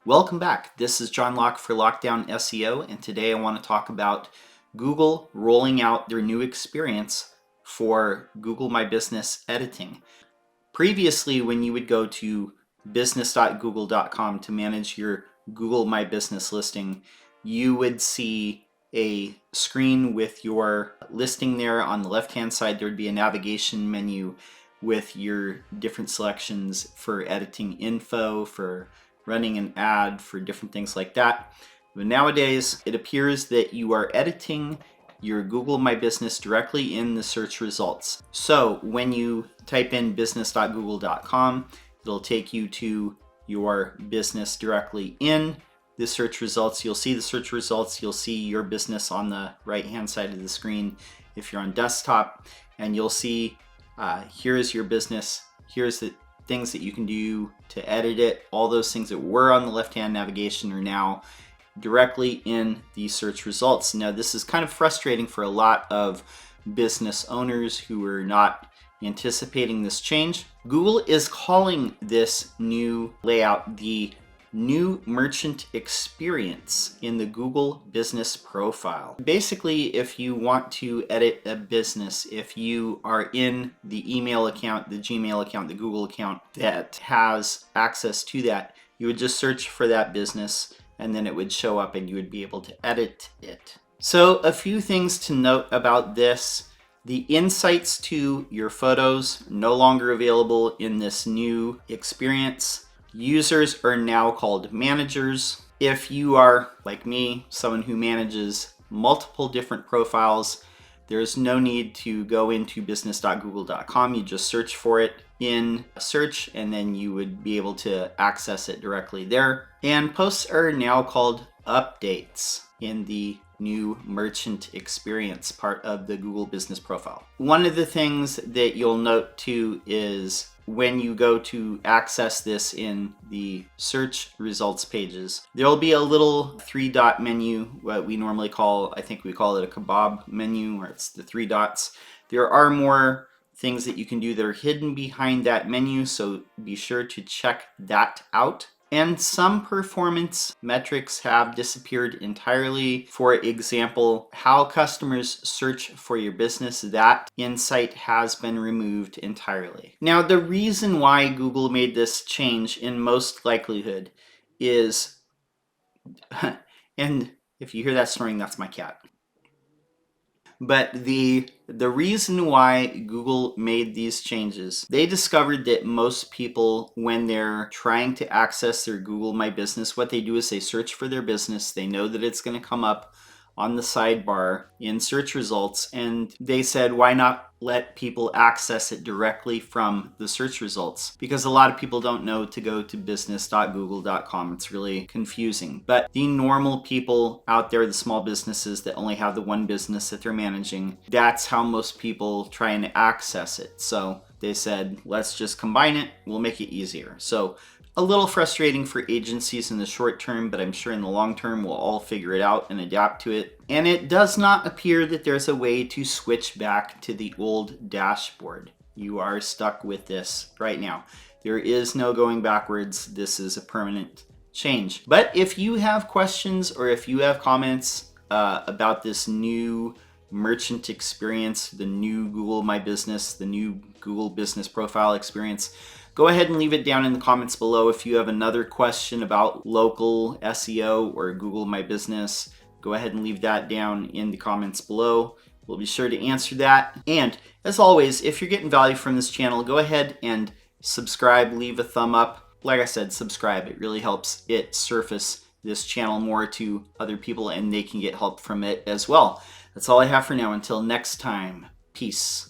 Welcome back. This is John Locke for Lockdown SEO, and today I want to talk about Google rolling out their new experience for Google My Business editing. Previously, when you would go to business.google.com to manage your Google My Business listing, you would see a screen with your listing there. On the left-hand side, there would be a navigation menu with your different selections for editing info, for running an ad, for different things like that. But nowadays, it appears that you are editing your Google My Business directly in the search results. So when you type in business.google.com, it'll take you to your business directly in the search results. You'll see the search results. You'll see your business on the right-hand side of the screen if you're on desktop, and you'll see here's your business. Here's the things that you can do to edit it. All those things that were on the left-hand navigation are now directly in the search results. Now, this is kind of frustrating for a lot of business owners who are not anticipating this change. Google is calling this new layout the new merchant experience in the Google Business Profile. Basically, if you want to edit a business, if you are in the email account, the Gmail account, the Google account that has access to that, you would just search for that business and then it would show up and you would be able to edit it. So a few things to note about this. The insights to your photos no longer available in this new experience. Users are now called managers. If you are, like me, someone who manages multiple different profiles, there's no need to go into business.google.com. You just search for it in a search and then you would be able to access it directly there. And posts are now called updates in the new merchant experience part of the Google Business Profile. One of the things that you'll note too is when you go to access this in the search results pages, there'll be a little 3-dot menu, what we normally call, I think we call it a kebab menu, where it's the 3 dots. There are more things that you can do that are hidden behind that menu, so be sure to check that out. And some performance metrics have disappeared entirely. For example, how customers search for your business, that insight has been removed entirely. Now, the reason why Google made this change in most likelihood is, and if you hear that snoring, that's my cat. But the reason why Google made these changes, they discovered that most people, when they're trying to access their Google My Business, what they do is they search for their business. They know that it's going to come up on the sidebar in search results, and they said, why not let people access it directly from the search results? Because a lot of people don't know to go to business.google.com. It's really confusing. But the normal people out there, the small businesses that only have the one business that they're managing, that's how most people try and access it. So they said, let's just combine it. We'll make it easier. So a little frustrating for agencies in the short term, but I'm sure in the long term we'll all figure it out and adapt to it. And it does not appear that there's a way to switch back to the old dashboard. You are stuck with this right now. There is no going backwards. This is a permanent change. But if you have questions or if you have comments about this new merchant experience, the new Google My Business, the new Google Business Profile experience, go ahead and leave it down in the comments below. If you have another question about local SEO or Google My Business, go ahead and leave that down in the comments below. We'll be sure to answer that. And as always, if you're getting value from this channel, go ahead and subscribe, leave a thumb up. Like I said, subscribe. It really helps it surface this channel more to other people and they can get help from it as well. That's all I have for now. Until next time, peace.